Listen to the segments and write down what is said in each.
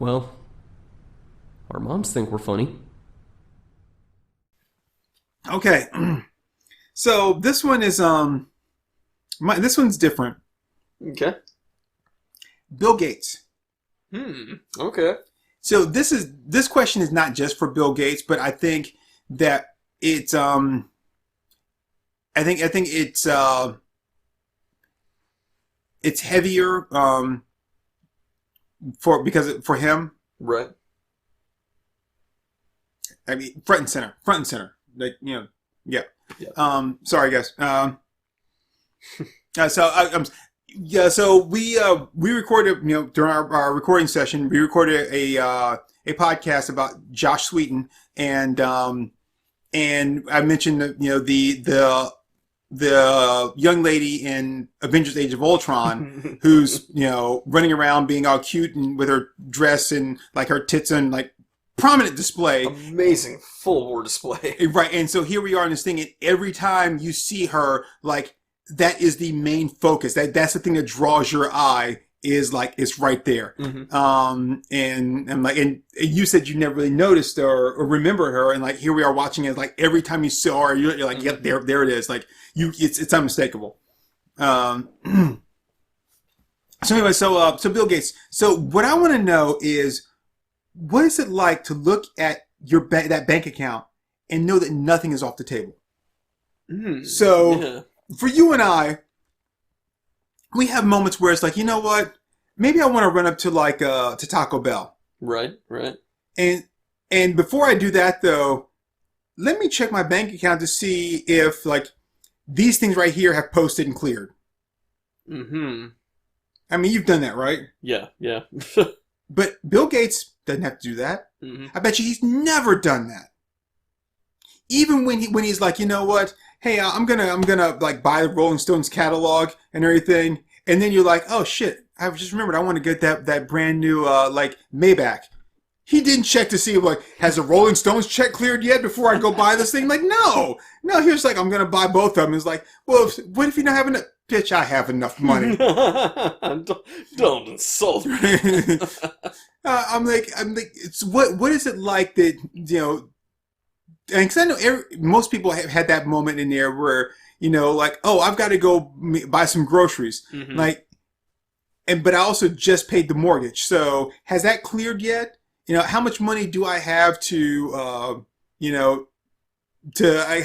Well, our moms think we're funny. Okay. So this one is this one's different. Okay. Bill Gates. Okay. So this question is not just for Bill Gates, but I think that it's I think it's heavier for him. Right. I mean, front and center. Like, yeah. Yeah. Sorry guys. So we recorded, during our recording session, we recorded a podcast about Josh Sweetin, and I mentioned that, the young lady in Avengers: Age of Ultron who's running around being all cute and with her dress and like her tits on like prominent display. Amazing full war display. Right, and so here we are in this thing, and every time you see her, like, that is the main focus. That's the thing that draws your eye, is like it's right there. Mm-hmm. And you said you never really noticed or remembered her, and like here we are watching it. Like every time you saw her, you're like, yep, there it is. Like it's unmistakable. So anyway, so Bill Gates. So what I want to know is, what is it like to look at your that bank account and know that nothing is off the table? So for you and I, we have moments where it's like, you know what? Maybe I want to run up to like to Taco Bell. Right. And before I do that though, let me check my bank account to see if like these things right here have posted and cleared. Mm-hmm. I mean, you've done that, right? Yeah. But Bill Gates doesn't have to do that. Mm-hmm. I bet you he's never done that. Even when he's like, you know what? Hey, I'm gonna like buy the Rolling Stones catalog and everything, and then you're like, oh shit, I just remembered I want to get that brand new like Maybach. He didn't check to see like, has the Rolling Stones check cleared yet before I go buy this thing? Like, no. He was like, I'm gonna buy both of them. It's like, well, what if you don't have enough? Bitch, I have enough money. Don't insult me. I'm like, it's what is it like that, and because I know most people have had that moment in there where, like, oh, I've got to go buy some groceries. Mm-hmm. Like, but I also just paid the mortgage. So has that cleared yet? How much money do I have to, how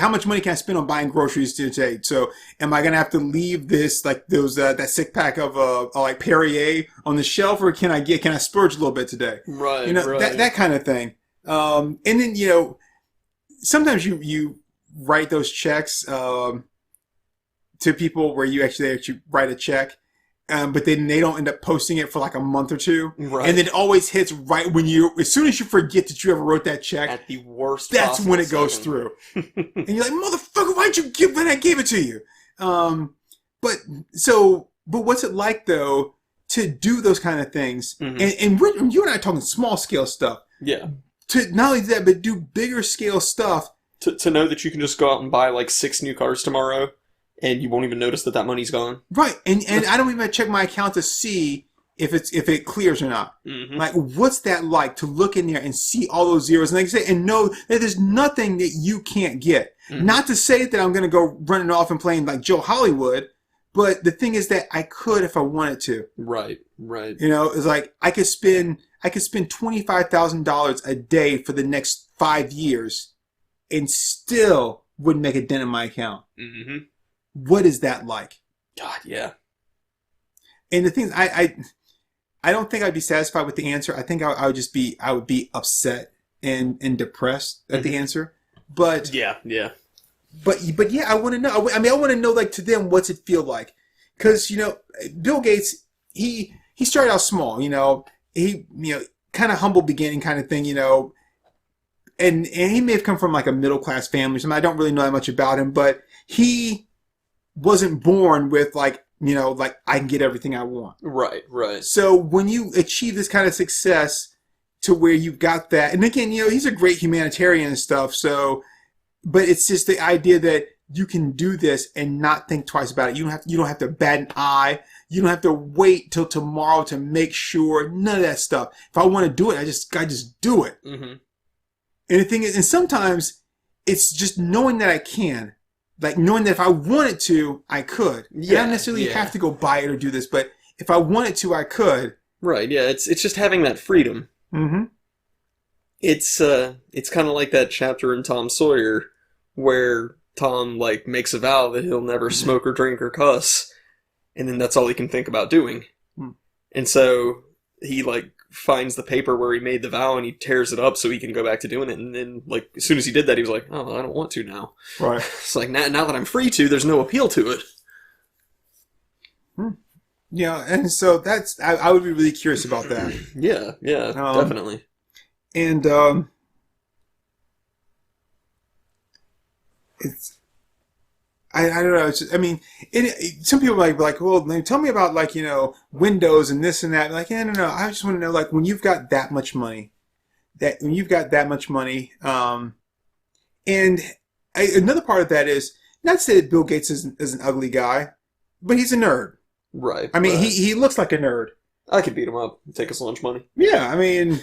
much money can I spend on buying groceries today? So am I going to have to leave this, like those, that six pack of, like Perrier on the shelf, or can I splurge a little bit today? Right. That kind of thing. And then, sometimes you write those checks, to people where you actually write a check. But then they don't end up posting it for like a month or two. Right. And then it always hits right when as soon as you forget that you ever wrote that check. At the worst that's when it goes second. through. And you're like, motherfucker, why'd you give when I gave it to you? But what's it like though to do those kind of things? Mm-hmm. And you and I are talking small scale stuff. Yeah. To not only that, but do bigger scale stuff. To know that you can just go out and buy like 6 new cars tomorrow, and you won't even notice that money's gone. Right. And I don't even check my account to see if it clears or not. Mm-hmm. Like, what's that like to look in there and see all those zeros, and like I say, and know that there's nothing that you can't get. Mm-hmm. Not to say that I'm going to go running off and playing like Joe Hollywood, but the thing is that I could if I wanted to. Right. It's like I could spend $25,000 a day for the next 5 years and still wouldn't make a dent in my account. Mm-hmm. What is that like? God, yeah. And the thing is, I don't think I'd be satisfied with the answer. I think I would be upset and depressed at the answer. But yeah. But yeah, I want to know. I mean, I want to know, like, to them, what's it feel like? Because Bill Gates, he started out small. He kind of humble beginning kind of thing. And he may have come from like a middle class family. I don't really know that much about him, but he wasn't born with like I can get everything I want. Right. So when you achieve this kind of success to where you've got that, and again, he's a great humanitarian and stuff. So, but it's just the idea that you can do this and not think twice about it. You don't have to bat an eye. You don't have to wait till tomorrow to make sure. None of that stuff. If I want to do it, I just do it. Mm-hmm. And the thing is, and sometimes it's just knowing that I can. Like knowing that if I wanted to, I could. Yeah, I don't necessarily have to go buy it or do this, but if I wanted to, I could. Right, yeah, it's just having that freedom. Mm-hmm. It's kind of like that chapter in Tom Sawyer where Tom, like, makes a vow that he'll never smoke or drink or cuss, and then that's all he can think about doing. Mm. And so he, like, finds the paper where he made the vow and he tears it up so he can go back to doing it, and then, like, as soon as he did that, he was like, oh, I don't want to now. Right. It's like, now that I'm free to, there's no appeal to it. Yeah, and so that's, I would be really curious about that. Yeah, definitely. And, it's, I don't know. It's just, I mean, some people might be like, well, tell me about, like, Windows and this and that. Like, yeah, no. I just want to know, like, when you've got that much money, and another part of that is, not to say that Bill Gates is an ugly guy, but he's a nerd. Right. I mean, right. he looks like a nerd. I could beat him up and take his lunch money. Yeah, I mean,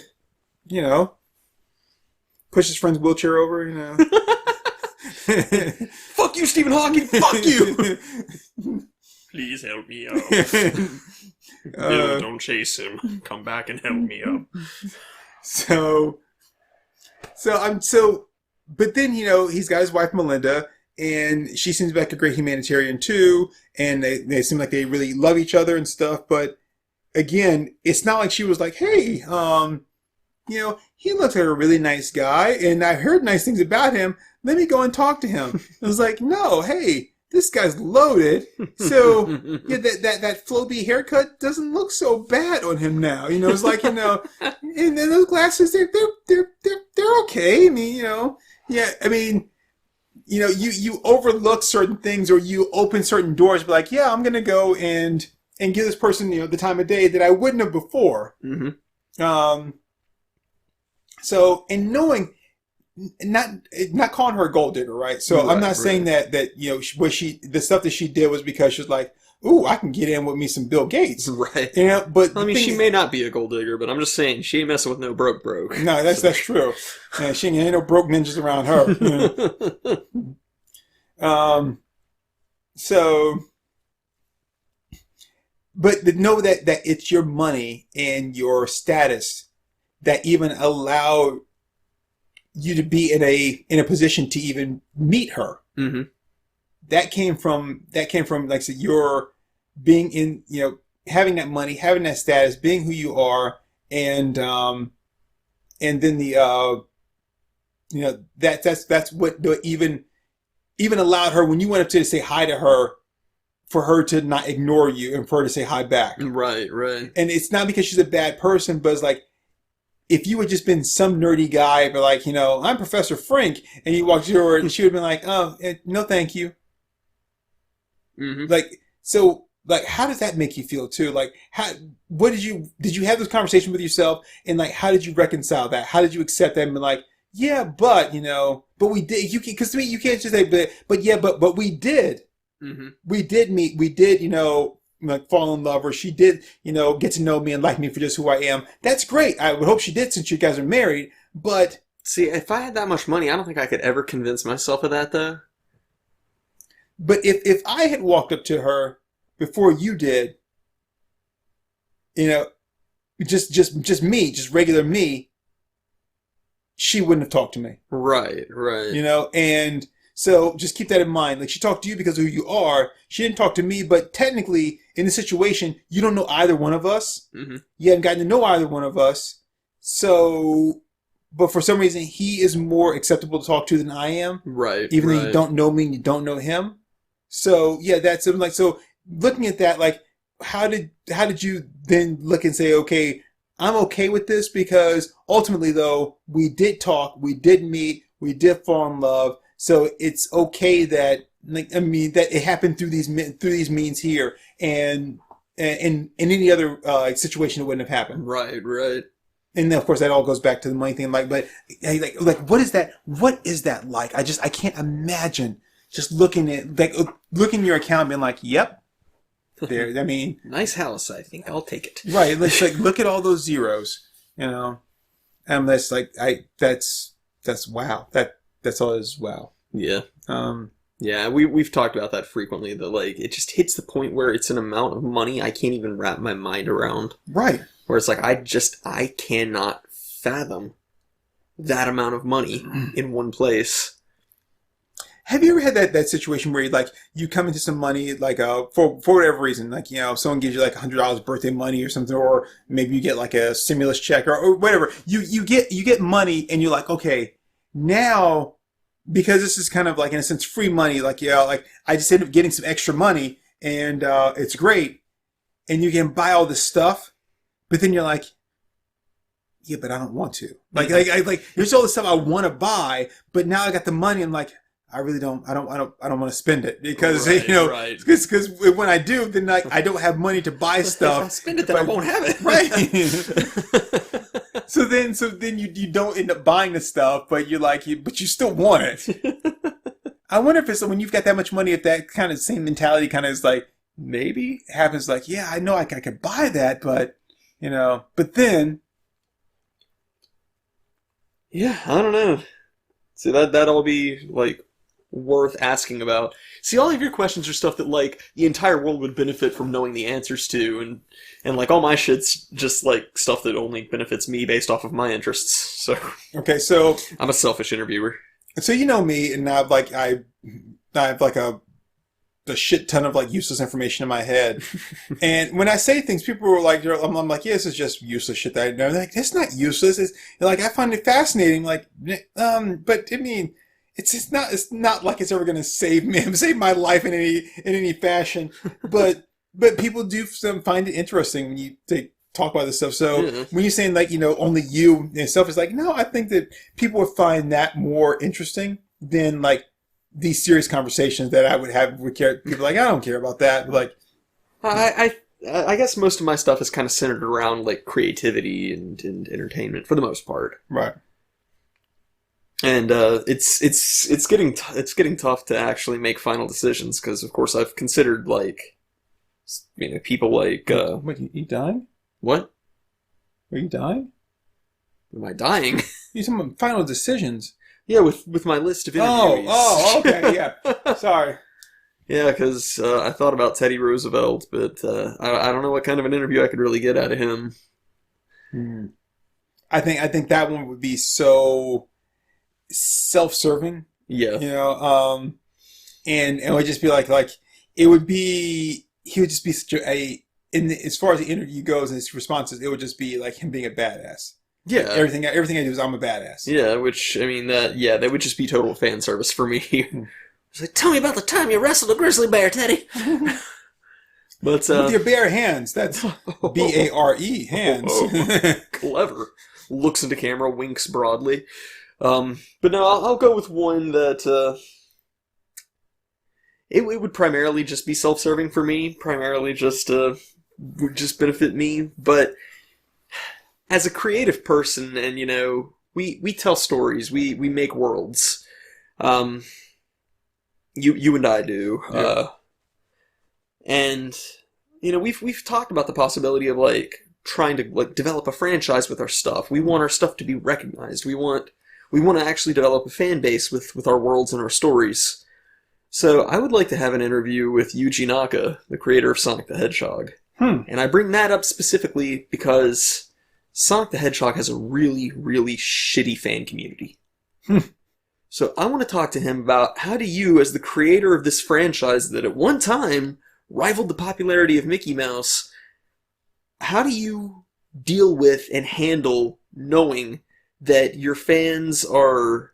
push his friend's wheelchair over, Fuck you, Stephen Hawking! Fuck you! Please help me out. Bill, don't chase him. Come back and help me out. But then, he's got his wife, Melinda, and she seems like a great humanitarian too, and they seem like they really love each other and stuff, but again, it's not like she was like, hey, he looks like a really nice guy, and I heard nice things about him. Let me go and talk to him. I was like, no, hey, this guy's loaded. So yeah, that Floby haircut doesn't look so bad on him now. It's like, and those glasses, they're okay. I mean, yeah, I mean, you overlook certain things or you open certain doors, but like, yeah, I'm gonna go and give this person, the time of day that I wouldn't have before. Mm-hmm. So, and knowing, not calling her a gold digger, right? So right, I'm not saying that the stuff that she did was because she was like, ooh, I can get in with me some Bill Gates. Right. But I mean, she may not be a gold digger, but I'm just saying she ain't messing with no broke. No, that's true. Yeah, she ain't no broke ninjas around her. So, but to know that it's your money and your status that even allow you to be in a position to even meet her. Mm-hmm. That came from like I said, your being in, having that money, having that status, being who you are, and then the that's what even allowed her, when you went up to say hi to her, for her to not ignore you and for her to say hi back. Right. And it's not because she's a bad person, but it's like, if you had just been some nerdy guy, but like, I'm Professor Frank, and you walked to her, and she would have been like, oh, no, thank you. Mm-hmm. Like, so, like, how does that make you feel too? Like, did you have this conversation with yourself, and like, how did you reconcile that? How did you accept that and be like, yeah, but we did, because to me, you can't just say, but we did. Mm-hmm. We did meet, like fall in love, or she did, get to know me and like me for just who I am. That's great. I would hope she did, since you guys are married. But see, if I had that much money, I don't think I could ever convince myself of that, though. But if I had walked up to her before you did, just me, just regular me, she wouldn't have talked to me. Right. And so just keep that in mind. Like, she talked to you because of who you are. She didn't talk to me, but technically, in the situation, you don't know either one of us. Mm-hmm. You haven't gotten to know either one of us. So, but for some reason, he is more acceptable to talk to than I am. Right. Even though you don't know me and you don't know him. So, yeah, that's like, so looking at that, like, how did you then look and say, okay, I'm okay with this, because ultimately, though, we did talk, we did meet, we did fall in love. So it's okay that, like, I mean, that it happened through these means here, and in any other situation, it wouldn't have happened. Right. And then, of course, that all goes back to the money thing. Like, but like, what is that? What is that like? I can't imagine just looking at your account and being like, yep, there. I mean, nice house. I think I'll take it. right? It's like look at all those zeros, you know. And that's like that's wow. That's all is wow. Yeah. Yeah, we've talked about that frequently, that like it just hits the point where it's an amount of money I can't even wrap my mind around. Right. Where it's like I cannot fathom that amount of money in one place. Have you ever had that situation where you come into some money for whatever reason, someone gives you like $100 birthday money or something, or maybe you get like a stimulus check or whatever. You get money and you're like, okay, now because this is kind of like in a sense free money, I just ended up getting some extra money and it's great, and you can buy all this stuff, but then you're like, yeah, but I don't want to. There's all this stuff I want to buy, but now I got the money and I really don't want to spend it because, right. because when I do, then I don't have money to buy stuff. If I spend it, then I won't have it. Right. so then you don't end up buying the stuff, but but you still want it. I wonder if it's when you've got that much money, if that kind of same mentality kind of is maybe happens. Yeah, I know I could buy that, but but then. Yeah, I don't know. See, that'd all be worth asking about. See, all of your questions are stuff that the entire world would benefit from knowing the answers to, and all my shit's just stuff that only benefits me based off of my interests. So okay, so I'm a selfish interviewer. So you know me, and I have a shit ton of useless information in my head, and when I say things, people are I'm like, yeah, this is just useless shit that I know. They're like, it's not useless. It's I find it fascinating. But I mean. It's not like it's ever going to save my life in any fashion, but people do find it interesting when you talk about this stuff. So when you're saying only you and stuff, is no, I think that people would find that more interesting than these serious conversations that I would have with people. I don't care about that. I guess most of my stuff is kind of centered around creativity and entertainment for the most part. Right. And it's getting tough to actually make final decisions because, of course, I've considered people What, you dying? What? Are you dying? Am I dying? You're talking about final decisions. Yeah, with my list of interviewees. Oh, okay, yeah. Sorry. Yeah, because I thought about Teddy Roosevelt, but I don't know what kind of an interview I could really get out of him. I think that one would be so self-serving. Yeah. And it would just be he would just be such as far as the interview goes and his responses, it would just be him being a badass. Yeah. Everything I do is I'm a badass. Yeah, which, I mean, that would just be total fan service for me. It's tell me about the time you wrestled a grizzly bear, Teddy. But with your bare hands. That's Bare hands. Clever. Looks into camera, winks broadly. But no, I'll go with one that it would primarily just be self-serving for me. Primarily just would just benefit me. But as a creative person, and we tell stories, we make worlds. You and I do. Yeah. And we've talked about the possibility of trying to develop a franchise with our stuff. We want our stuff to be recognized. We want to actually develop a fan base with our worlds and our stories. So I would like to have an interview with Yuji Naka, the creator of Sonic the Hedgehog. And I bring that up specifically because Sonic the Hedgehog has a really, really shitty fan community. So I want to talk to him about how do you, as the creator of this franchise that at one time rivaled the popularity of Mickey Mouse, how do you deal with and handle knowing that your fans are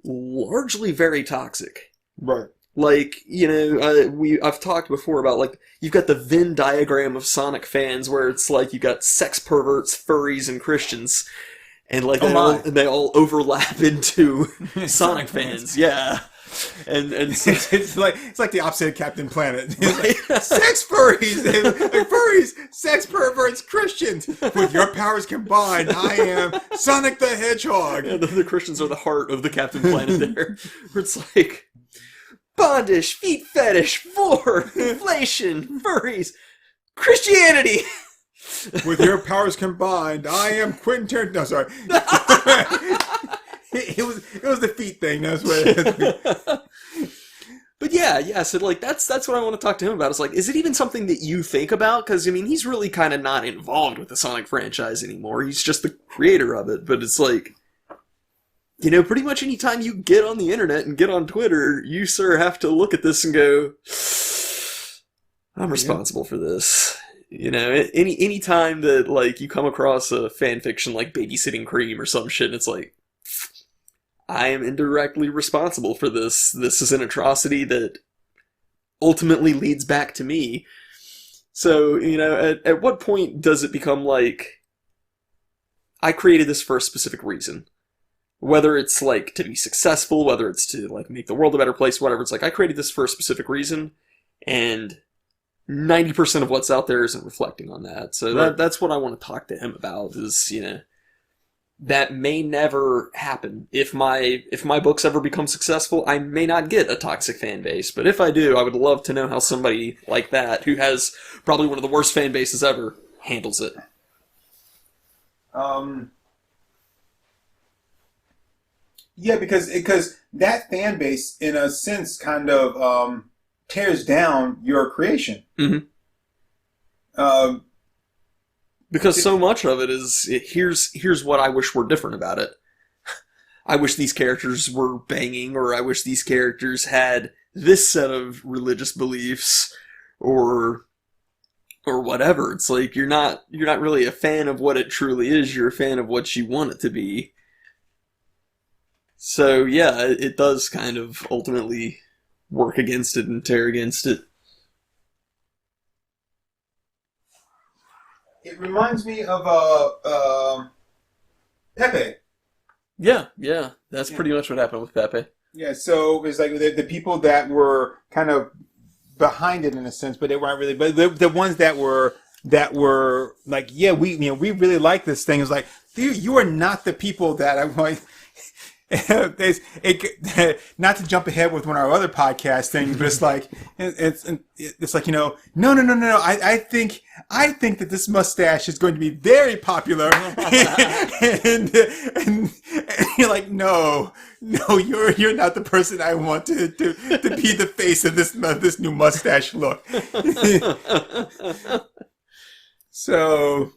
largely very toxic? Right. I've talked before about you've got the Venn diagram of Sonic fans where it's you got sex perverts, furries, and Christians, and they all overlap into Sonic fans. Yeah. And so, it's like the opposite of Captain Planet. Sex furries, furries, sex perverts, Christians. With your powers combined, I am Sonic the Hedgehog. Yeah, the Christians are the heart of the Captain Planet there. Where it's bondage, feet fetish, vor, inflation, furries, Christianity. With your powers combined, I am Quentin Tarantino. No, sorry. it was the feet thing. That's what. But yeah. So like that's what I want to talk to him about. It's like, is it even something that you think about? Because I mean, he's really kind of not involved with the Sonic franchise anymore. He's just the creator of it. But it's like, you know, pretty much any time you get on the internet and get on Twitter, you sir have to look at this and go, I'm responsible for this. You know, any time that like you come across a fan fiction like Babysitting Cream or some shit, and it's like, I am indirectly responsible for this. This is an atrocity that ultimately leads back to me. So, you know, at what point does it become like, I created this for a specific reason? Whether it's like to be successful, whether it's to like make the world a better place, whatever. It's like, I created this for a specific reason, and 90% of what's out there isn't reflecting on that. So that's what I want to talk to him about is, you know, that may never happen. If my books ever become successful, I may not get a toxic fan base. But if I do, I would love to know how somebody like that, who has probably one of the worst fan bases ever, handles it. Yeah, because that fan base, in a sense, kind of tears down your creation. Mm-hmm. Because so much of it is, here's what I wish were different about it. I wish these characters were banging, or I wish these characters had this set of religious beliefs, or whatever. It's like, you're not really a fan of what it truly is, you're a fan of what you want it to be. So yeah, it does kind of ultimately work against it and tear against it. It reminds me of Pepe. Yeah. That's pretty much what happened with Pepe. Yeah, so it's like the people that were kind of behind it in a sense, but they weren't really. But the ones that were like, yeah, we really like this thing. It's like, you are not the people that I want. Not to jump ahead with one of our other podcast things, but it's like no. I think that this mustache is going to be very popular, and you're like, no, you're not the person I want to be the face of this new mustache look. So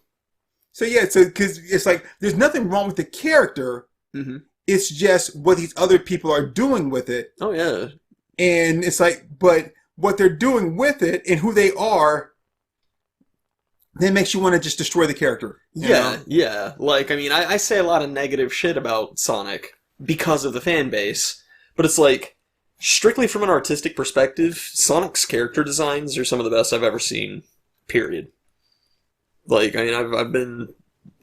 because it's like, there's nothing wrong with the character. Mm-hmm. It's just what these other people are doing with it. Oh, yeah. And it's like, but what they're doing with it and who they are, then makes you want to just destroy the character. Yeah. Like, I mean, I say a lot of negative shit about Sonic because of the fan base, but it's like, strictly from an artistic perspective, Sonic's character designs are some of the best I've ever seen, period. Like, I mean,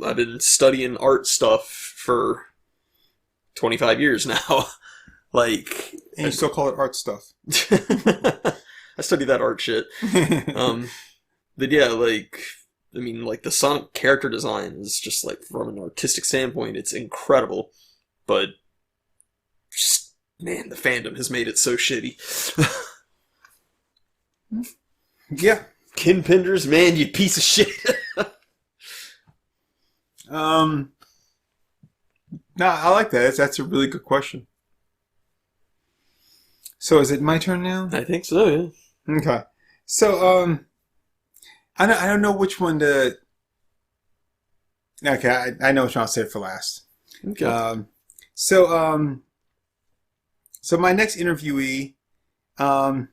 I've been studying art stuff for 25 years now. Like, and you still call it art stuff. I study that art shit. But yeah, like, I mean, like, the Sonic character design is just, like, from an artistic standpoint, it's incredible. But, just, man, the fandom has made it so shitty. Yeah. Ken Penders, man, you piece of shit. No, I like that. That's a really good question. So is it my turn now? I think so, yeah. Okay. So, I don't know which one to... Okay, I know which one I'll save for last. Okay. So my next interviewee, Tom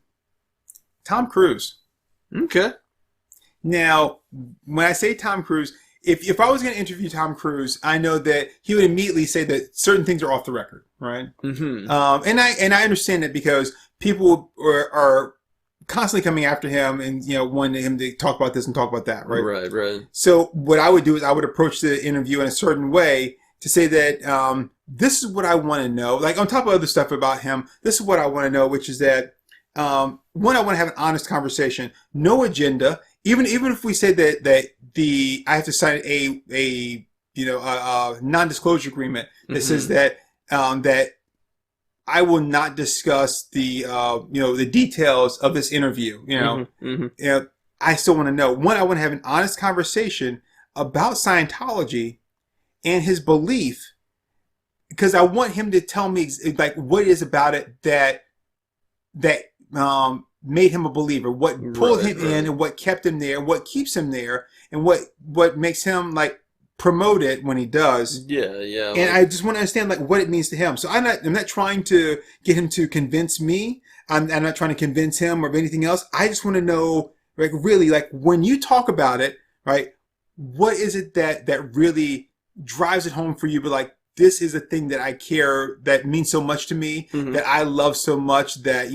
Cruise. Okay. Now, when I say Tom Cruise... If I was going to interview Tom Cruise, I know that he would immediately say that certain things are off the record, right? Mm-hmm. And I understand that because people are constantly coming after him and, you know, wanting him to talk about this and talk about that, right? Right. So what I would do is I would approach the interview in a certain way to say that this is what I want to know. Like, on top of other stuff about him, this is what I want to know, which is that, one, I want to have an honest conversation, no agenda. Even if we say that I have to sign a non-disclosure agreement that says that I will not discuss the details of this interview. I still want to know. One, I want to have an honest conversation about Scientology and his belief, because I want him to tell me like what it is about it that made him a believer, what pulled him in, and what kept him there, what keeps him there, and what makes him like promote it when he does. Yeah. And I just want to understand like what it means to him. So I'm not trying to get him to convince me. I'm not trying to convince him or anything else. I just want to know, like, really, like, when you talk about it, right, what is it that really drives it home for you? But like, this is a thing that I care, that means so much to me, that I love so much, that,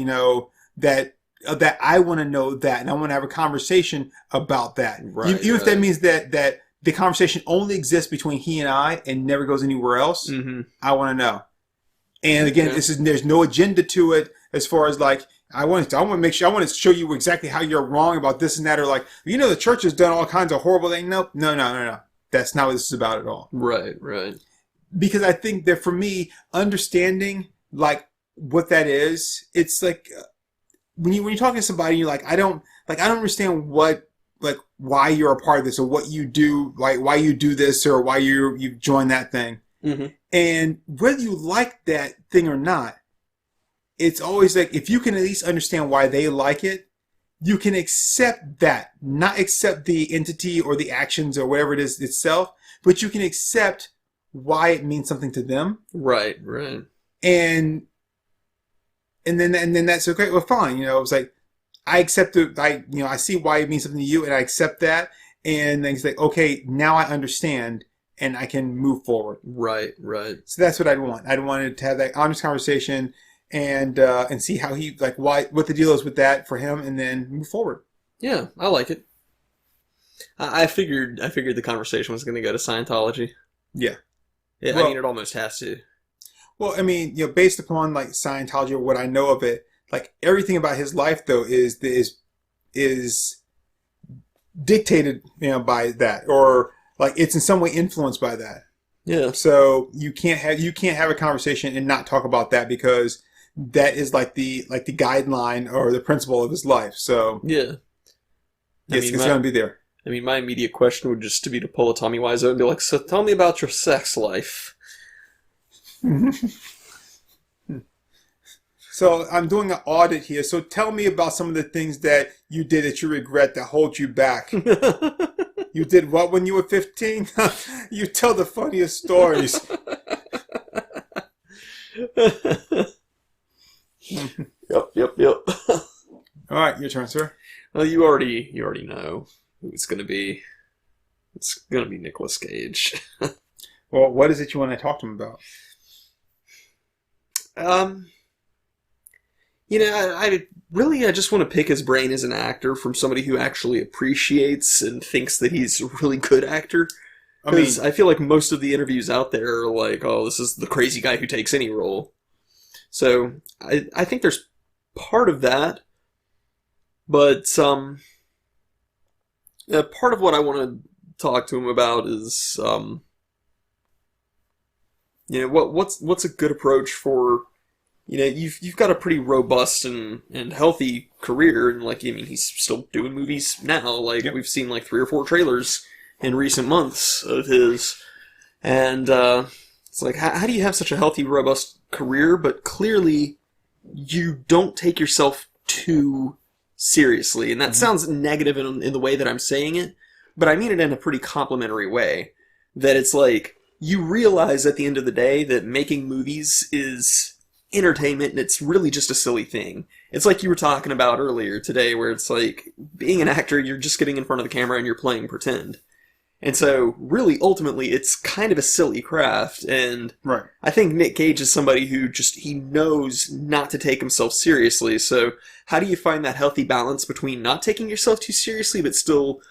that I want to know that, and I want to have a conversation about that. Even if that means that the conversation only exists between he and I and never goes anywhere else. I want to know. And again, there's no agenda to it, as far as like, I want to make sure, I want to show you exactly how you're wrong about this and that, or like, the church has done all kinds of horrible things. Nope. No. That's not what this is about at all. Right. Because I think that for me, understanding like what that is, it's like when you're talking to somebody, you're like, I don't understand why you're a part of this, or what you do, like why you do this, or why you joined that thing. And whether you like that thing or not, it's always like, if you can at least understand why they like it, you can accept that, not accept the entity or the actions or whatever it is itself, but you can accept why it means something to them. Right. And then that's okay. Well, fine. It's like, I accept it. I see why it means something to you, and I accept that. And then it's like, okay, now I understand, and I can move forward. Right. So that's what I'd want. I'd want to have that honest conversation and see how he, like, what the deal is with that for him, and then move forward. Yeah, I like it. I figured the conversation was going to go to Scientology. Yeah. Well, I mean, it almost has to. Well, I mean, based upon like Scientology or what I know of it, like everything about his life though is dictated, by that, or like it's in some way influenced by that. Yeah. So you can't have a conversation and not talk about that, because that is like the guideline or the principle of his life. So yeah, it's going to be there. I mean, my immediate question would just be to pull a Tommy Wiseau and be like, so tell me about your sex life. So I'm doing an audit here. So tell me about some of the things that you did that you regret that hold you back. You did what when you were 15? You tell the funniest stories. Yep. All right, your turn, sir. Well, you already know who it's going to be. It's going to be Nicolas Cage. Well, what is it you want to talk to him about? I just want to pick his brain as an actor from somebody who actually appreciates and thinks that he's a really good actor. Because I feel like most of the interviews out there are like, oh, this is the crazy guy who takes any role. So I think there's part of that, but part of what I want to talk to him about is what's a good approach for, you've got a pretty robust and healthy career, and he's still doing movies now. Yep. We've seen 3 or 4 trailers in recent months of his, and it's like, how do you have such a healthy, robust career, but clearly you don't take yourself too seriously? And that sounds negative in the way that I'm saying it, but I mean it in a pretty complimentary way. That it's like, you realize at the end of the day that making movies is entertainment, and it's really just a silly thing. It's like you were talking about earlier today, where it's like, being an actor, you're just getting in front of the camera and you're playing pretend. And so, really, ultimately, it's kind of a silly craft, and right. I think Nic Cage is somebody who he knows not to take himself seriously. So, how do you find that healthy balance between not taking yourself too seriously, but still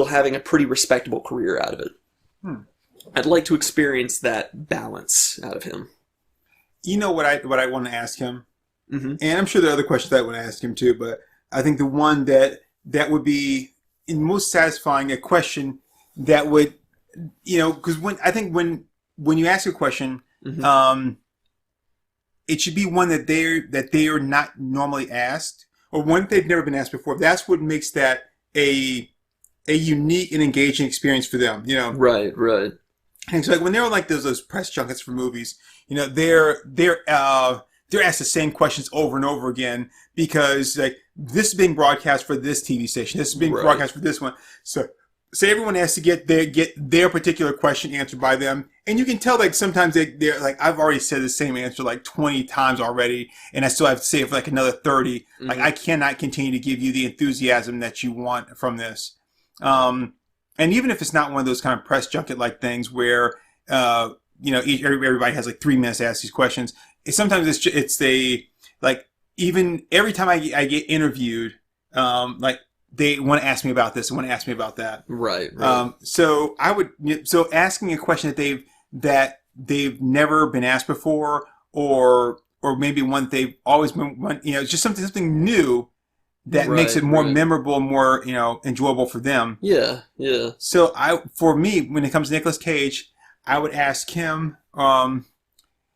having a pretty respectable career out of it? I'd like to experience that balance out of him. You know what I want to ask him? And I'm sure there are other questions that I want to ask him too, but I think the one that would be most satisfying, a question that would, because when you ask a question, it should be one that they are not normally asked, or one that they've never been asked before. That's what makes that a unique and engaging experience for them. You know, Right, right. and so like when they're on like those press junkets for movies, you know, they're asked the same questions over and over again because like this is being broadcast for this TV station, this is being broadcast for this one, so everyone has to get their particular question answered by them, and you can tell like sometimes they're like, I've already said the same answer like 20 times already, and I still have to say it for like another 30. Mm-hmm. Like I cannot continue to give you the enthusiasm that you want from this. And even if it's not one of those kind of press junket like things where you know, everybody has like 3 minutes to ask these questions. Sometimes it's like even every time I get interviewed, like they want to ask me about this, and want to ask me about that. Right. So asking a question that they've never been asked before, or maybe one they've always been, you know, just something new that makes it more memorable, more, you know, enjoyable for them. Yeah, yeah. So for me, when it comes to Nicolas Cage, I would ask him,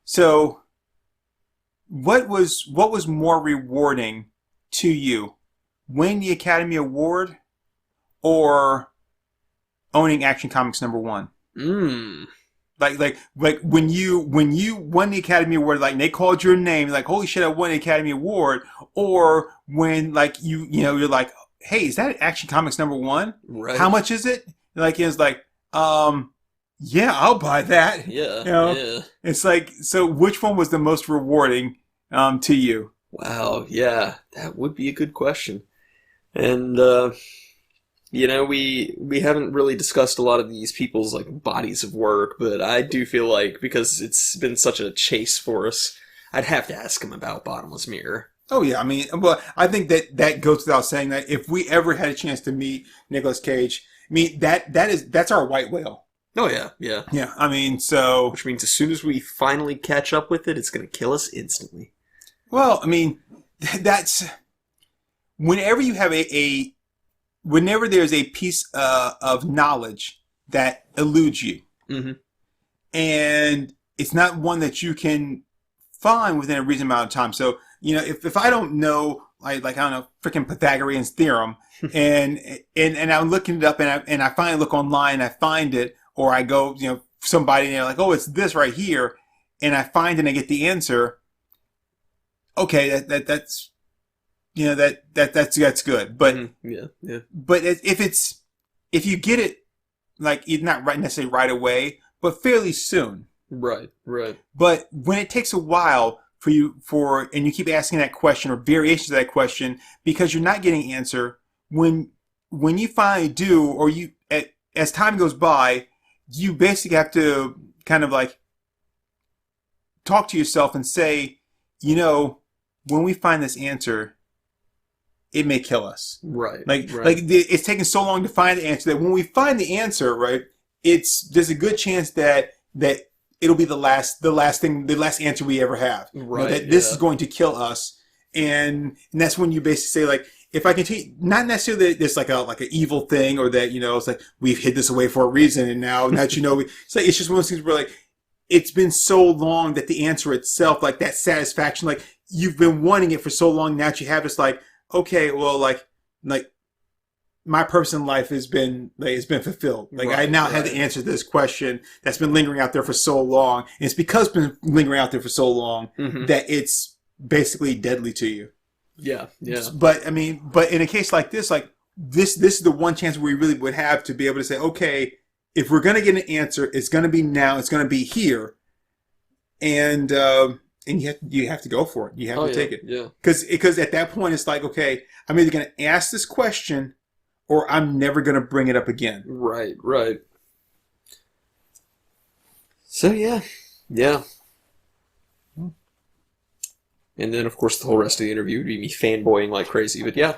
so what was more rewarding to you? Winning the Academy Award or owning Action Comics #1? Like when you won the Academy Award, like they called your name, like holy shit, I won the Academy Award, or when like you know you're like, hey, is that Action Comics #1? Right. How much is it? Like it's like, yeah, I'll buy that. Yeah. You know? Yeah. It's like, so which one was the most rewarding to you? Wow, yeah, that would be a good question. And you know, we haven't really discussed a lot of these people's like bodies of work, but I do feel like because it's been such a chase for us, I'd have to ask him about Bottomless Mirror. Oh yeah, I mean, well, I think that goes without saying that if we ever had a chance to meet Nicolas Cage, I mean that's our white whale. Oh yeah, yeah. Yeah, I mean, so which means as soon as we finally catch up with it, it's going to kill us instantly. Well, I mean, that's whenever you have whenever there's a piece of knowledge that eludes you, mm-hmm. and it's not one that you can find within a reasonable amount of time. So, you know, if I don't know, like I don't know, freaking Pythagorean's theorem, and I'm looking it up, and I finally look online, and I find it, or I go, you know, somebody and they're like, oh, it's this right here, and I find it and I get the answer. Okay, that's you know that's good, but yeah. But if you get it, like not necessarily right away, but fairly soon. Right. But when it takes a while and you keep asking that question or variations of that question because you're not getting an answer, when you finally do, or as time goes by, you basically have to kind of like talk to yourself and say, you know, when we find this answer, it may kill us. Right. Like it's taken so long to find the answer that when we find the answer, right, there's a good chance that it'll be the last answer we ever have. Right. You know, that this is going to kill us, and that's when you basically say, like, if I continue, not necessarily that it's like an evil thing, or that, you know, it's like we've hid this away for a reason, and now that you know, it's just one of those things where like it's been so long that the answer itself, like that satisfaction, like you've been wanting it for so long, now that you have, it's like, okay, well, like my purpose in life has been fulfilled. Like I now have the answer to this question that's been lingering out there for so long, and it's because it's been lingering out there for so long that it's basically deadly to you. Yeah. But I mean, in a case like this, like this is the one chance we really would have to be able to say, okay, if we're going to get an answer, it's going to be now. It's going to be here, and you have to go for it. You have to take it. Yeah. Because at that point, it's like, okay, I'm either going to ask this question, or I'm never going to bring it up again. Right. So yeah. And then, of course, the whole rest of the interview would be me fanboying like crazy. But yeah.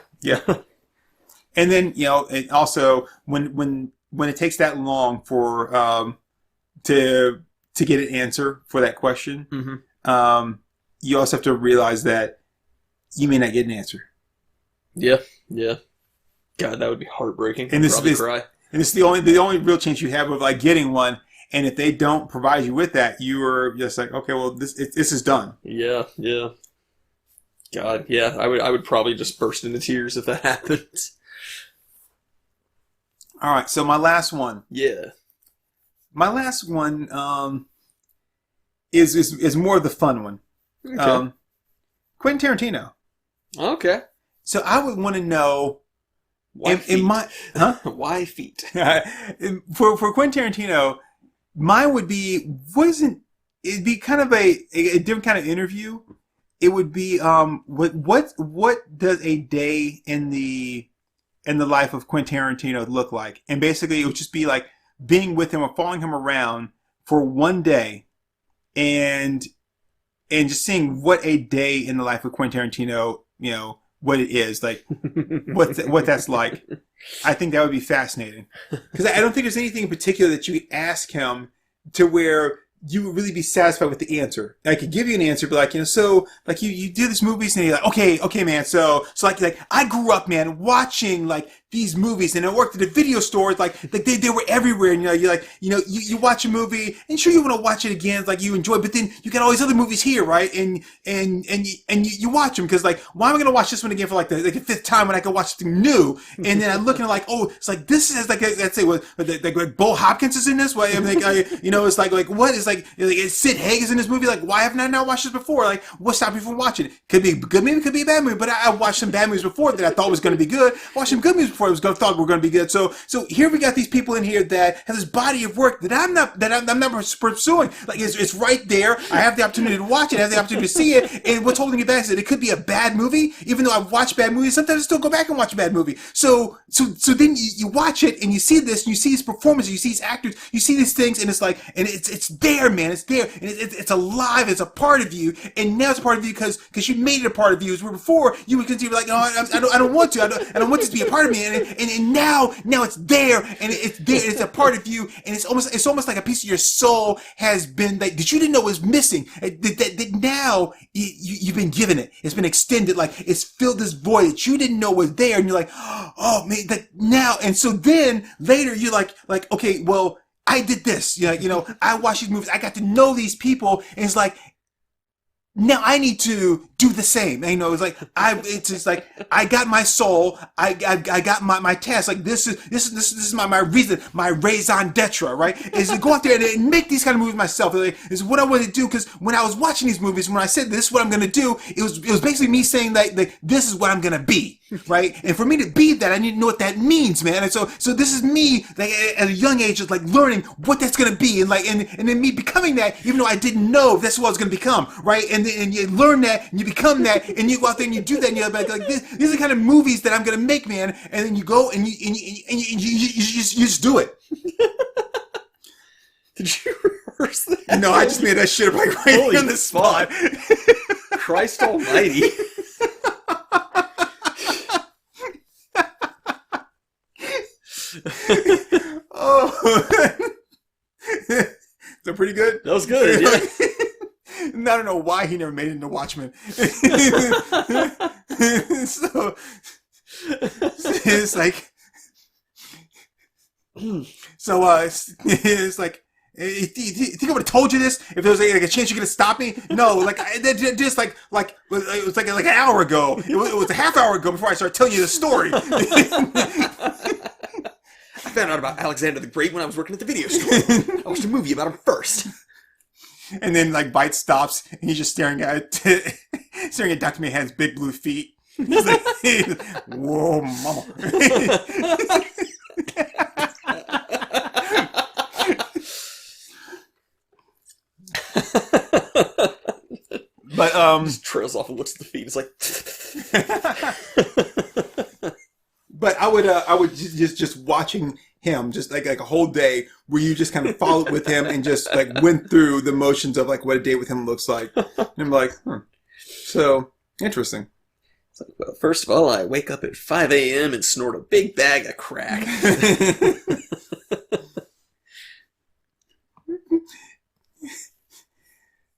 And then, you know, it also when it takes that long for to get an answer for that question, you also have to realize that you may not get an answer. Yeah. God, that would be heartbreaking. And this is the only real chance you have of like getting one. And if they don't provide you with that, you are just like, okay, well, this is done. Yeah, yeah. God, yeah. I would probably just burst into tears if that happens. All right, so my last one. Yeah. My last one is more of the fun one. Okay. Quentin Tarantino. Okay. So I would want to know Why feet? Why feet? For Quentin Tarantino, mine would be it'd be kind of a different kind of interview. It would be what does a day in the life of Quentin Tarantino look like? And basically it would just be like being with him or following him around for one day and just seeing what a day in the life of Quentin Tarantino, what it is, like what that's like. I think that would be fascinating. Because I don't think there's anything in particular that you could ask him to where you would really be satisfied with the answer. I could give you an answer, but so you do these movies and you're like, okay, man. So like I grew up, man, watching like these movies, and I worked at a video store. Like they were everywhere. And you watch a movie, and sure you want to watch it again, it's like you enjoy, but then you got all these other movies here, right? And you watch them because like, why am I going to watch this one again for like the fifth time when I can watch something new? And then I'm looking like, oh, it's like this is like let's say like Bo Hopkins is in this way. I'm like, it's like what is like Sid Haig is in this movie. Like, why haven't I not watched this before? Like, what's stopping me from watching it? Could be a good movie, could be a bad movie, but I watched some bad movies before that I thought was going to be good. I watched some good movies before I thought were going to be good. So here we got these people in here that have this body of work that I'm not pursuing. Like it's right there. I have the opportunity to watch it. I have the opportunity to see it. And what's holding me back is that it could be a bad movie. Even though I've watched bad movies, sometimes I still go back and watch a bad movie. So then you watch it and you see this, and you see these performances, you see these actors, you see these things, and it's like, and it's there, man. It's there, and it's alive. It's a part of you, and now it's a part of you because you made it a part of you. Where before you would continue like, no, I don't want to. I don't want this to be a part of me, and now it's there, and it's there. And it's a part of you, and it's almost like a piece of your soul has been that you didn't know was missing. That now you've been given it. It's been extended. Like it's filled this void that you didn't know was there, and you're like, oh man, that now. And so then later you're like okay, well, I did this. I watched these movies. I got to know these people, and it's like, now I need to do the same. It's just like I got my soul. I got my task. Like this is my reason, my raison d'etre, right? Is to go out there and make these kind of movies myself. Is what I want to do, because when I was watching these movies, when I said this is what I'm going to do, it was basically me saying like this is what I'm going to be, right? And for me to be that, I need to know what that means, man. And so this is me like at a young age, just like learning what that's going to be, and then me becoming that, even though I didn't know that's what I was going to become, right? And you learn that, and you become that, and you go out there and you do that, and you're like these are the kind of movies that I'm gonna make, man. And then you go and you just do it. Did you rehearse that? No, I just made that shit up like right on the spot. Christ Almighty! Oh, is that pretty good? That was good. Yeah. I don't know why he never made it into Watchmen. So it's like, it's like, you think I would have told you this if there was like a chance you're gonna stop me? No, like just like it was like an hour ago. It was a half hour ago before I started telling you the story. I found out about Alexander the Great when I was working at the video store. I watched a movie about him first. And then like Bite stops and he's just staring at Dr. Mayhem's big blue feet. He's like, whoa, mama. But just trails off and looks at the feet. It's like but I would just watching him just like a whole day where you just kind of followed with him and just like went through the motions of like what a day with him looks like. And I'm like, so interesting. It's like, well, first of all, I wake up at 5 a.m. and snort a big bag of crack.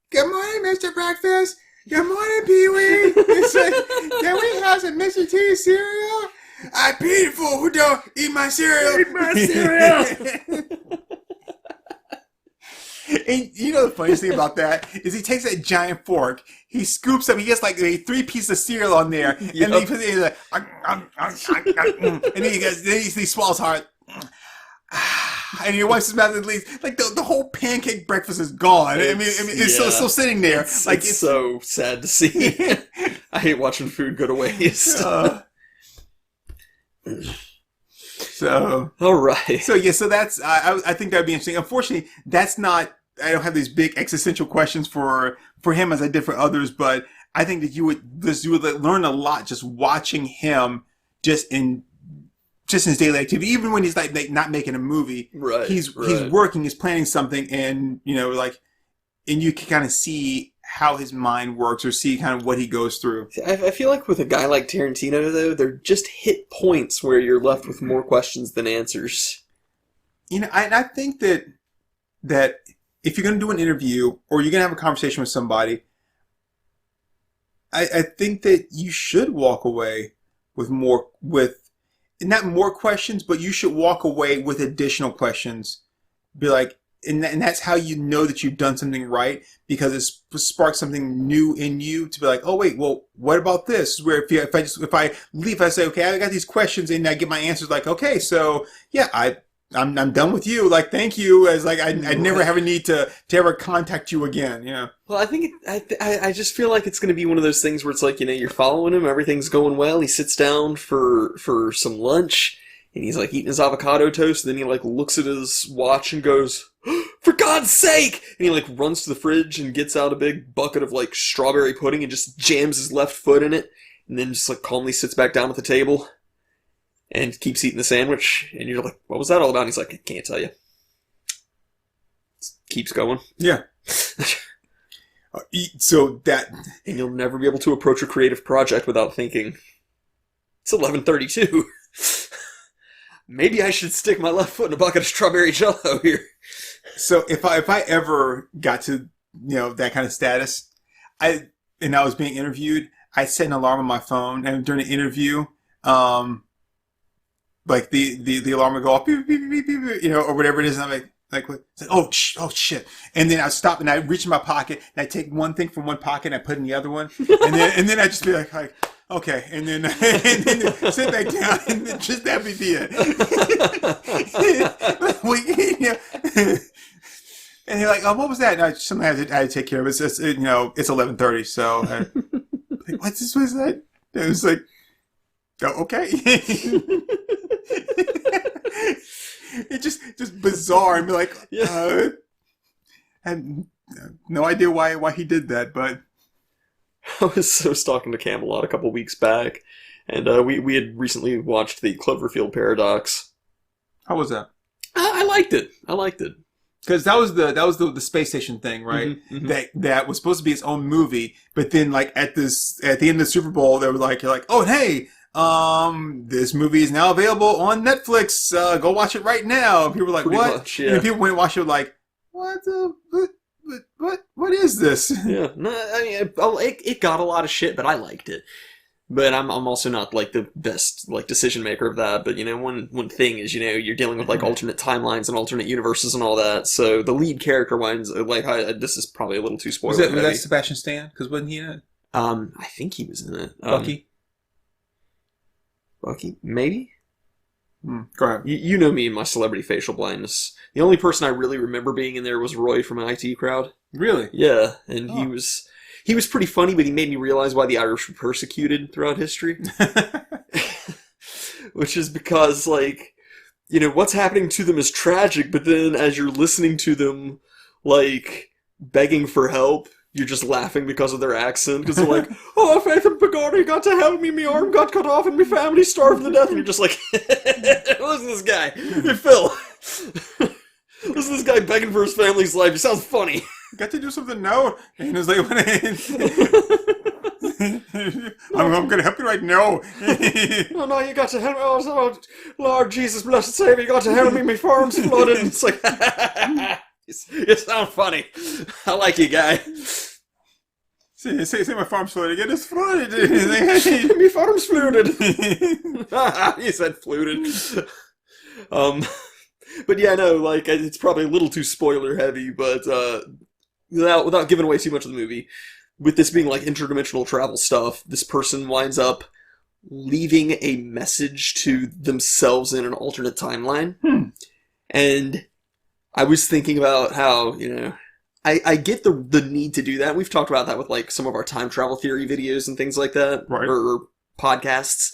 Good morning, Mr. Breakfast. Good morning, Pee-wee. It's like, can we have some Mr. T cereal? I pity fool who don't eat my cereal. Eat my cereal. And you know the funniest thing about that is he takes that giant fork, he scoops up, he gets like 3 pieces of cereal on there, and then he puts it in like, and then he swallows hard. And he wipes his mouth and leaves. Like the whole pancake breakfast is gone. It's still sitting there. It's so sad to see. I hate watching food go to waste. So all right. So that's I think that'd be interesting. Unfortunately, that's not. I don't have these big existential questions for him as I did for others. But I think that you would learn a lot just watching him just in his daily activity. Even when he's like not making a movie, right? He's working, he's planning something, and and you can kind of see how his mind works or see kind of what he goes through. I feel like with a guy like Tarantino, though, they're just hit points where you're left with more questions than answers. I think that if you're going to do an interview or you're going to have a conversation with somebody, I think that you should walk away with not more questions, but you should walk away with additional questions. Be like, and that's how you know that you've done something right, because it sparks something new in you to be like, oh wait, well, what about this? Where if I leave, I say, okay, I got these questions, and I get my answers like, okay, so yeah, I'm done with you. Like, thank you. As like, I never have a need to ever contact you again. Well, I think I just feel like it's going to be one of those things where it's like, you're following him, everything's going well. He sits down for some lunch, and he's like eating his avocado toast. And then he like looks at his watch and goes, "For God's sake!" And he like runs to the fridge and gets out a big bucket of like strawberry pudding and just jams his left foot in it, and then just like calmly sits back down at the table and keeps eating the sandwich. And you're like, what was that all about? And he's like, I can't tell you. Keeps going. Yeah. So that... And you'll never be able to approach a creative project without thinking, it's 11:32. Maybe I should stick my left foot in a bucket of strawberry jello here. So if I ever got to, that kind of status, I was being interviewed, I'd set an alarm on my phone, and during the interview, like the alarm would go off, beep, beep, beep, beep, beep, or whatever it is, and I'm like, oh shit, and then I stop and I reach in my pocket and I take one thing from one pocket and I put it in the other one, and then I just be like, okay, and then sit back down, and then just that would be it. And you're like, oh, what was that? And something I had to take care of. It's just, it's 11:30, so like, what was that? And it was like, oh, okay. It's just bizarre, and be like, I had no idea why he did that, but I was talking to Camelot a couple weeks back, and we had recently watched the Cloverfield Paradox. How was that? I liked it. Because that was the space station thing, right? Mm-hmm. That was supposed to be its own movie, but then like at the end of the Super Bowl, they were like, you're like, oh hey, this movie is now available on Netflix. Go watch it right now. And people were like, pretty what? Much, yeah. And people went and watched it like, what is this? Yeah, no, I mean, it got a lot of shit, but I liked it. But I'm also not like the best like decision maker of that. But one thing is you're dealing with like alternate timelines and alternate universes and all that. So the lead character wines like this is probably a little too spoiler. Was that Sebastian Stan? Because wasn't he in it? I think he was in it. Bucky, maybe. Go ahead. You know me and my celebrity facial blindness. The only person I really remember being in there was Roy from an IT Crowd. Really? Yeah, and he was pretty funny, but he made me realize why the Irish were persecuted throughout history. Which is because, like, what's happening to them is tragic, but then as you're listening to them, like, begging for help, you're just laughing because of their accent. Because they're like, oh, Faith and Pagani got to help me, my arm got cut off, and my family starved to death. And you're just like, listen to this guy. Hey, Phil. Listen to this guy begging for his family's life. It sounds funny. Got to do something now. And it's like, I'm going to help you right now. Oh, no, you got to help me. Oh, Lord Jesus, blessed Savior, you got to help me. My farm's flooded. And it's like, you sound funny. I like you, guy. Say my farm's flooded again. It's flooded. My farm's flooded. You said flooded. But yeah, no, like it's probably a little too spoiler heavy, but without giving away too much of the movie, with this being like interdimensional travel stuff, this person winds up leaving a message to themselves in an alternate timeline. And I was thinking about how, I get the need to do that. We've talked about that with like some of our time travel theory videos and things like that, Right. or podcasts.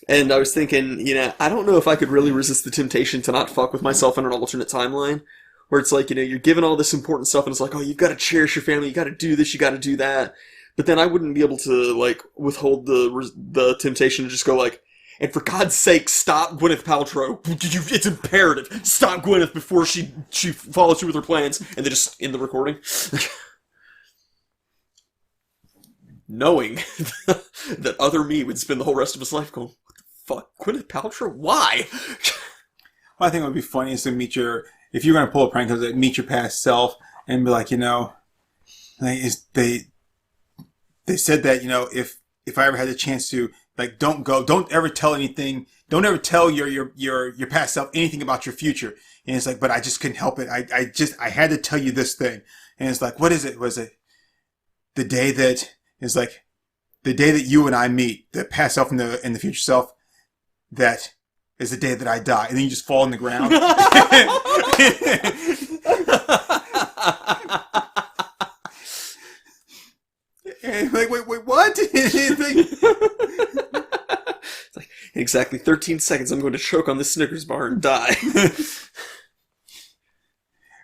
And I was thinking, I don't know if I could really resist the temptation to not fuck with myself in an alternate timeline, where it's like, you're given all this important stuff and it's like, oh, you've got to cherish your family, you got to do this, you got to do that. But then I wouldn't be able to, like, withhold the temptation to just go like, and for God's sake, stop Gwyneth Paltrow. It's imperative. Stop Gwyneth before she follows through with her plans. And then just end the recording. Knowing that other me would spend the whole rest of his life going, what the fuck? Gwyneth Paltrow? Why? Well, I think it would be funny is to meet if you're going to pull a prank, is meet your past self and be like, like, they said that, if I ever had the chance to, like, don't ever tell anything, don't ever tell your past self anything about your future. And it's like, but I just couldn't help it. I had to tell you this thing. And it's like, what is it? Was it the day that is like the day that you and I meet, the past self and the future self, that is the day that I die. And then you just fall on the ground. And like, wait, what? It's like, in exactly 13 seconds, I'm going to choke on this Snickers bar and die.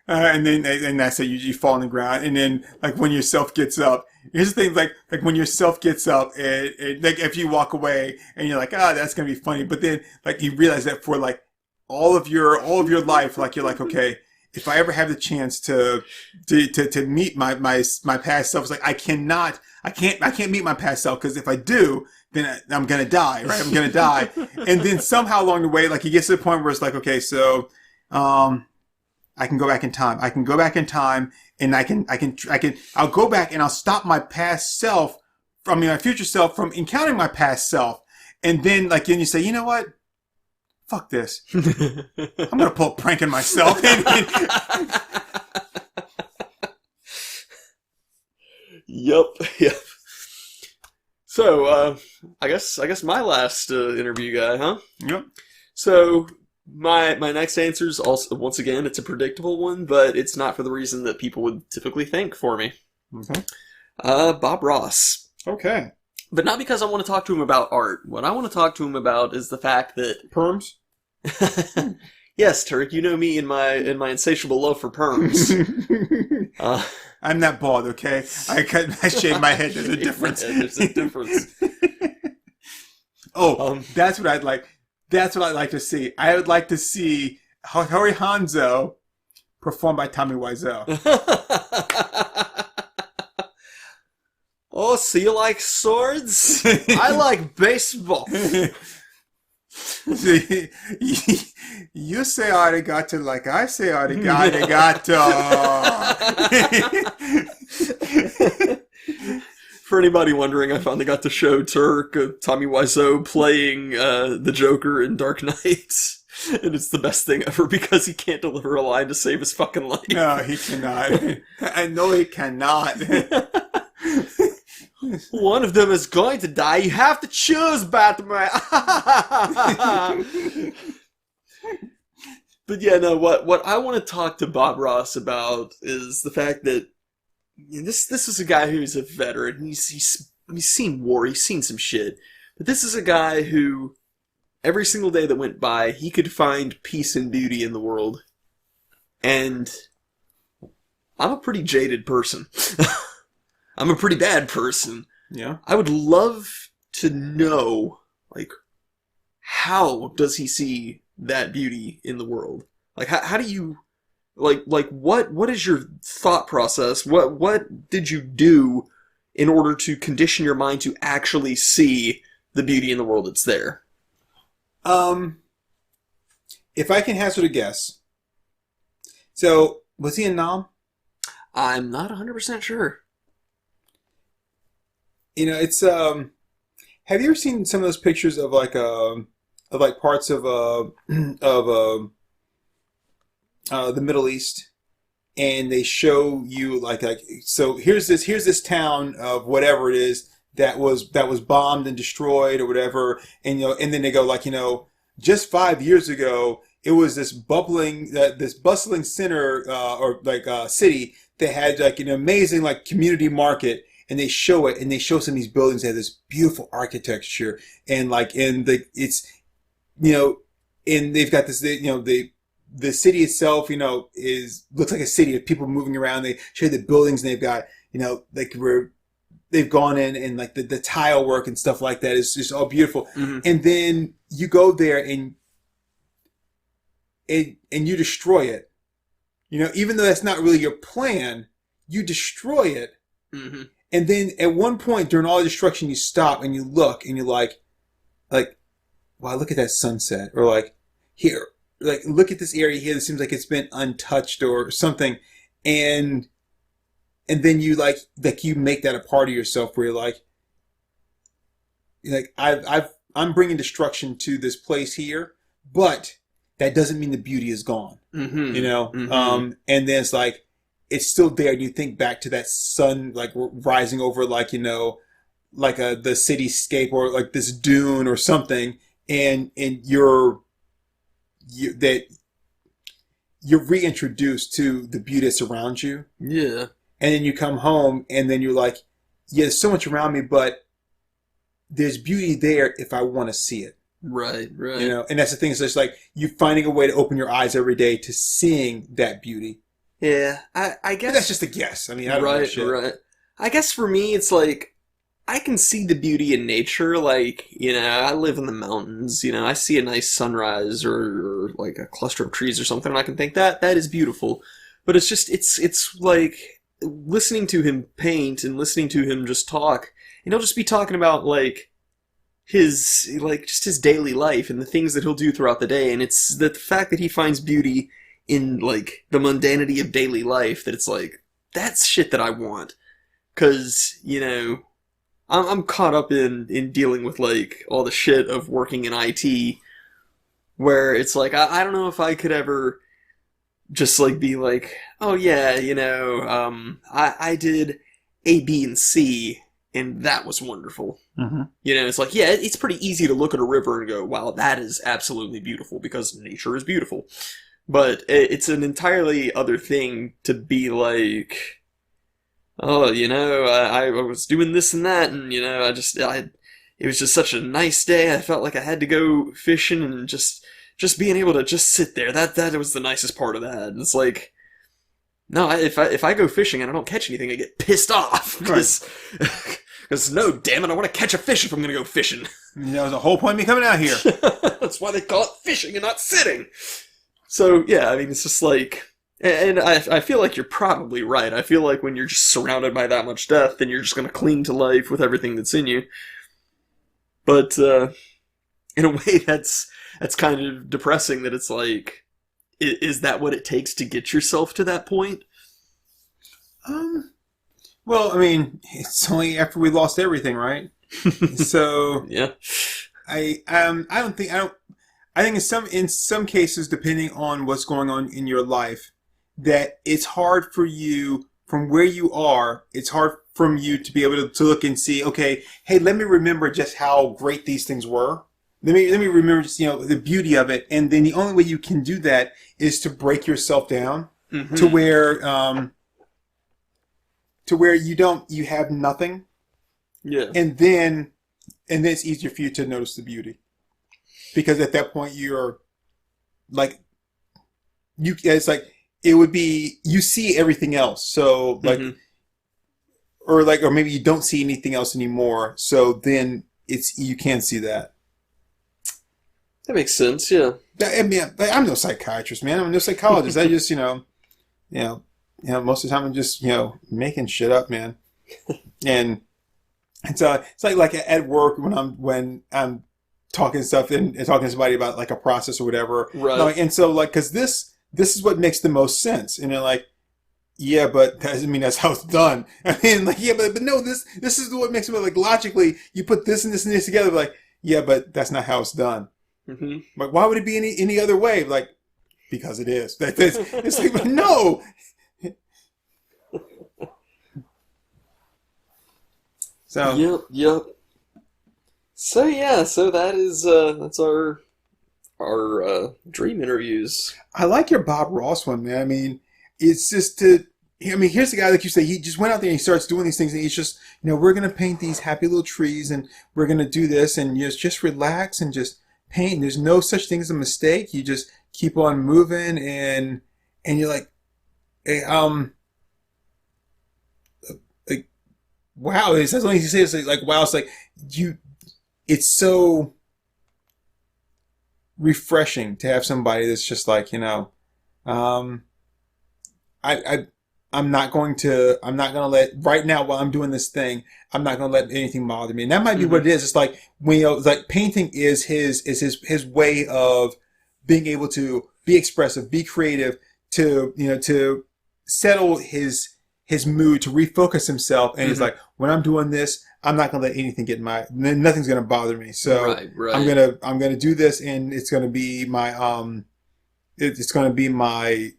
And that's it. You fall on the ground, and then like when your self gets up. Here's the thing, like when your self gets up, and like if you walk away, and you're like, that's gonna be funny, but then like you realize that for like all of your life, like you're like, okay, if I ever have the chance to meet my past self, it's like I can't meet my past self, because if I do, then I'm gonna die, right? I'm gonna die, and then somehow along the way, like he gets to the point where it's like, okay, so I can go back in time. I can go back in time, and I'll go back and I'll stop my past self my future self from encountering my past self, and then you say, you know what? Fuck this. I'm gonna pull a prank on myself. Yep. So, I guess my last interview guy, huh? Yep. So, my next answer is also, once again, it's a predictable one, but it's not for the reason that people would typically think for me. Okay. Bob Ross. Okay. But not because I want to talk to him about art. What I want to talk to him about is the fact that Perms? Yes, Turk, you know me in my insatiable love for perms. I'm not bald, okay? I shave my head. There's a difference. There's a difference. That's what I'd like. That's what I'd like to see. I would like to see Hattori Hanzo performed by Tommy Wiseau. Oh, so you like swords? I like baseball. You say arigato like I say arigato. For anybody wondering, I finally got to show Turk Tommy Wiseau playing the Joker in Dark Knight. And it's the best thing ever because he can't deliver a line to save his fucking life. No, he cannot. I know he cannot. One of them is going to die. You have to choose, Batman. But yeah, no. What I want to talk to Bob Ross about is the fact that this is a guy who's a veteran. He's seen war. He's seen some shit. But this is a guy who every single day that went by, he could find peace and beauty in the world. And I'm a pretty jaded person. I'm a pretty bad person. Yeah. I would love to know, like, how does he see that beauty in the world? Like, how do you, like, what is your thought process? What did you do in order to condition your mind to actually see the beauty in the world that's there? If I can hazard a guess. So, was he in Nam? I'm not 100% sure. It's have you ever seen some of those pictures of parts of the Middle East, and they show you like so here's this town of whatever it is that was bombed and destroyed or whatever, and and then they go like just 5 years ago it was this bustling center or city that had like an amazing like community market, and they show it, and they show some of these buildings that have this beautiful architecture, and like it's and they've got this the city itself looks like a city of people moving around. They show you the buildings, and they've got like where they've gone in, and like the tile work and stuff like that is just all beautiful. Mm-hmm. And then you go there and you destroy it. Even though that's not really your plan, you destroy it. Mm-hmm. And then at one point during all the destruction, you stop and you look and you're like, wow, look at that sunset. Or like, here, like, look at this area here that seems like it's been untouched or something. And then you like you make that a part of yourself where you're like, I'm bringing destruction to this place here, but that doesn't mean the beauty is gone. Mm-hmm. Mm-hmm. And then it's like, it's still there. And you think back to that sun, like rising over, like, like the cityscape or like this dune or something. And you're reintroduced to the beauty that's around you. Yeah. And then you come home and then you're like, yeah, there's so much around me, but there's beauty there if I want to see it. Right. And that's the thing. It's just like you finding a way to open your eyes every day to seeing that beauty. Yeah, I guess... But that's just a guess. I mean, I don't know shit. Right. I guess for me, it's like, I can see the beauty in nature. Like, I live in the mountains. I see a nice sunrise or like a cluster of trees or something, and I can think that is beautiful. But it's just, it's like listening to him paint and listening to him just talk, and he'll just be talking about like just his daily life and the things that he'll do throughout the day, and it's the fact that he finds beauty in like the mundanity of daily life that it's like, that's shit that I want. Cause, I'm caught up in dealing with like all the shit of working in IT, where it's like, I don't know if I could ever just like be like, oh yeah, I did A, B, and C, and that was wonderful. Mm-hmm. It's like, yeah, it's pretty easy to look at a river and go, wow, that is absolutely beautiful, because nature is beautiful. But it's an entirely other thing to be like, oh, I was doing this and that, and, it was just such a nice day. I felt like I had to go fishing, and just being able to just sit there, that was the nicest part of that. And it's like, no, if I go fishing and I don't catch anything, I get pissed off. Because, no, damn it, I want to catch a fish if I'm going to go fishing. That was the whole point of me coming out here. That's why they call it fishing and not sitting. So, yeah, I mean, it's just like... And I feel like you're probably right. I feel like when you're just surrounded by that much death, then you're just going to cling to life with everything that's in you. But, in a way, that's kind of depressing, that it's like, is that what it takes to get yourself to that point? Well, I mean, it's only after we lost everything, right? So... Yeah. I think in some cases, depending on what's going on in your life, that it's hard for you, from where you are, it's hard from you to be able to look and see, okay, hey, let me remember just how great these things were. Let me remember just, the beauty of it. And then the only way you can do that is to break yourself down mm-hmm. to where you have nothing. Yeah. And then it's easier for you to notice the beauty. Because at that point you're like, it's like, it would be, you see everything else. So like, mm-hmm. or maybe you don't see anything else anymore. So then you can see that. That makes sense. Yeah. I mean, I'm no psychiatrist, man. I'm no psychologist. I just, most of the time I'm just, making shit up, man. And it's like at work when I'm talking stuff and talking to somebody about like a process or whatever. Right. And so like, cause this is what makes the most sense. And they're like, yeah, but that doesn't mean that's how it's done. I mean, like, yeah, but no, this is what makes it, like, logically, you put this and this and this together, like, yeah, but that's not how it's done. Mm-hmm. Like, why would it be any other way? Like, because it is. It's like, no. So yep. So yeah, so that's our dream interviews. I like your Bob Ross one, man. I mean, it's just to. I mean, here's the guy, like you say, he just went out there and he starts doing these things, and he's just, we're gonna paint these happy little trees, and we're gonna do this, and just relax and just paint. There's no such thing as a mistake. You just keep on moving, and you're like, hey, like, wow. That's only you say. It's like, wow. It's like it's so refreshing to have somebody that's just like, I'm not going to let, right now while I'm doing this thing, I'm not going to let anything bother me. And that might be what it is. It's like, it's like painting is his way of being able to be expressive, be creative, to settle his mood, to refocus himself. And he's like, when I'm doing this, I'm not going to let anything get nothing's going to bother me. So right. I'm going to do this, and it's going to be my, it's going to be my,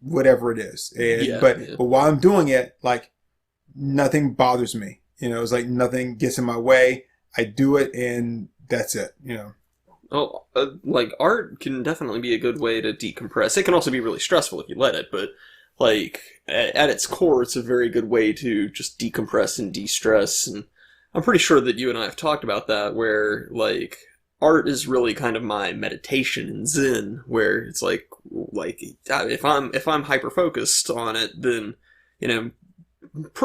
whatever it is. And, but while I'm doing it, like, nothing bothers me. It's like nothing gets in my way. I do it, and that's it. Oh, like, art can definitely be a good way to decompress. It can also be really stressful if you let it, but like at its core, it's a very good way to just decompress and de-stress. And I'm pretty sure that you and I have talked about that, where like art is really kind of my meditation and zen, where it's like if I'm hyper focused on it, then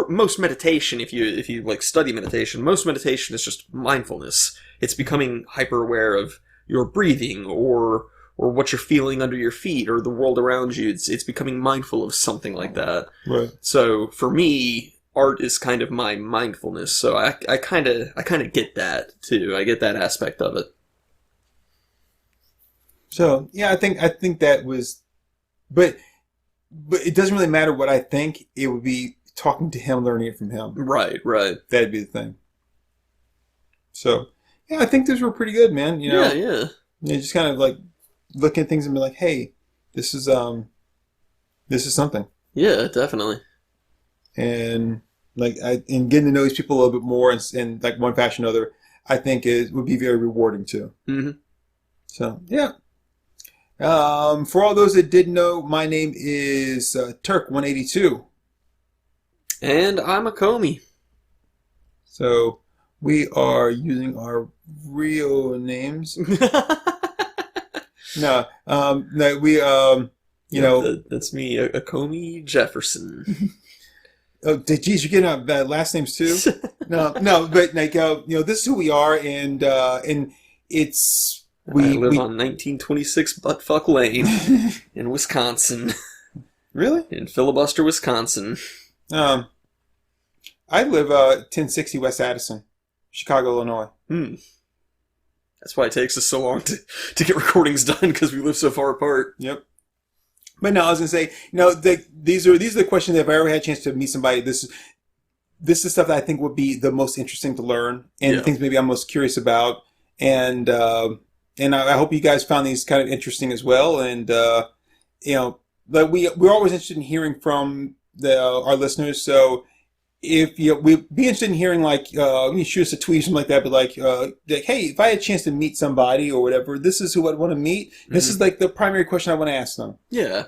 most meditation, if you like study meditation, most meditation is just mindfulness. It's becoming hyper aware of your breathing or what you're feeling under your feet or the world around you. It's becoming mindful of something like that. Right. So for me, art is kind of my mindfulness. So I kind of get that too. I get that aspect of it. So yeah, I think that was, but it doesn't really matter what I think. It would be talking to him, learning it from him. Right. That'd be the thing. So yeah, I think those were pretty good, man. Yeah. Just kind of like looking at things and be like, hey, this is something. Yeah, definitely. And like and getting to know these people a little bit more in like one fashion or another, I think would be very rewarding too. Mm-hmm. So yeah. For all those that didn't know, my name is Turk182. And I'm Acomi. So we are using our real names. No, we that's me, Acomi Jefferson. Oh, geez, you're getting last names too? No, but like this is who we are, and it's. I live on 1926 Buttfuck Lane in Wisconsin. Really? In Filibuster, Wisconsin. I live 1060 West Addison, Chicago, Illinois. That's why it takes us so long to get recordings done, because we live so far apart. Yep. But no, I was gonna say, these are the questions that if I ever had a chance to meet somebody, this is stuff that I think would be the most interesting to learn, and things maybe I'm most curious about, and I hope you guys found these kind of interesting as well. And like we're always interested in hearing from our listeners. So if we'd be interested in hearing, like you shoot us a tweet or something like that, but like hey, if I had a chance to meet somebody or whatever, this is who I'd want to meet. Mm-hmm. This is like the primary question I want to ask them. Yeah.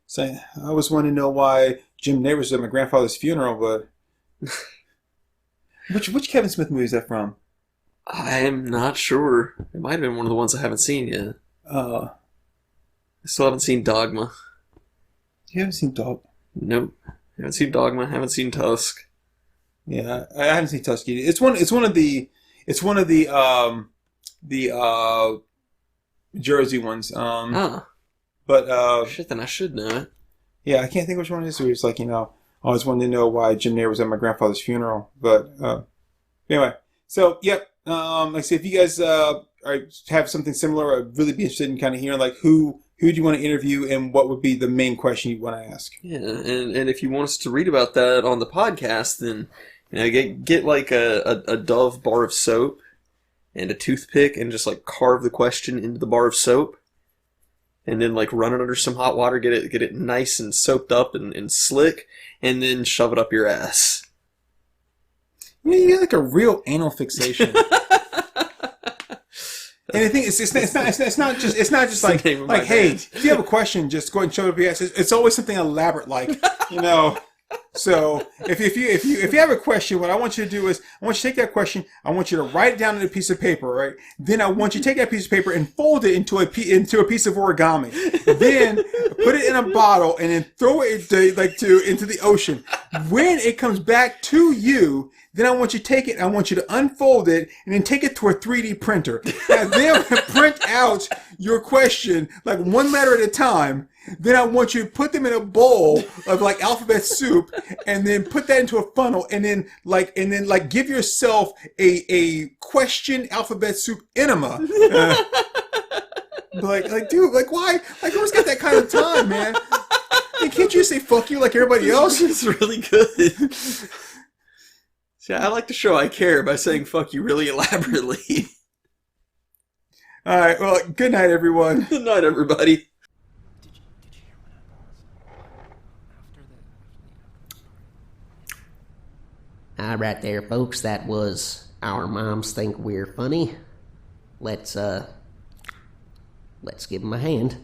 So I always want to know why Jim Neighbors was at my grandfather's funeral, but which Kevin Smith movie is that from? I'm not sure. It might have been one of the ones I haven't seen yet. I still haven't seen Dogma. You haven't seen Dogma? Nope. I haven't seen Dogma. I haven't seen Tusk. Yeah, I haven't seen Tusk either. It's one of the Jersey ones. But shit, then I should know it. Yeah, I can't think which one it is. It's like I always wanted to know why Jim Nair was at my grandfather's funeral. But anyway, so yep. Like I say, if you guys have something similar, I'd really be interested in kind of hearing like who do you want to interview and what would be the main question you want to ask. Yeah, and if you want us to read about that on the podcast, then get like a Dove bar of soap and a toothpick and just like carve the question into the bar of soap. and then like run it under some hot water, get it nice and soaked up and slick, and then shove it up your ass. You got like a real anal fixation. And the thing is, it's not just like hey, if you have a question, just go ahead and show it up your ass. It's always something elaborate, like, you know. So if you have a question, what I want you to do is I want you to take that question, I want you to write it down on a piece of paper, right? Then I want you to take that piece of paper and fold it into a piece of origami. Then put it in a bottle and then throw it into the ocean. When it comes back to you, then I want you to take it and I want you to unfold it and then take it to a 3D printer. And then print out your question like one letter at a time. Then I want you to put them in a bowl of like alphabet soup and then put that into a funnel and then give yourself a question alphabet soup enema. Dude, why? Who's got that kind of time, man? Hey, can't you say fuck you like everybody else? It's really good. See, I like to show I care by saying fuck you really elaborately. All right, well, good night, everyone. Good night, everybody. Right there, folks, that was Our Moms Think We're Funny. Let's give them a hand.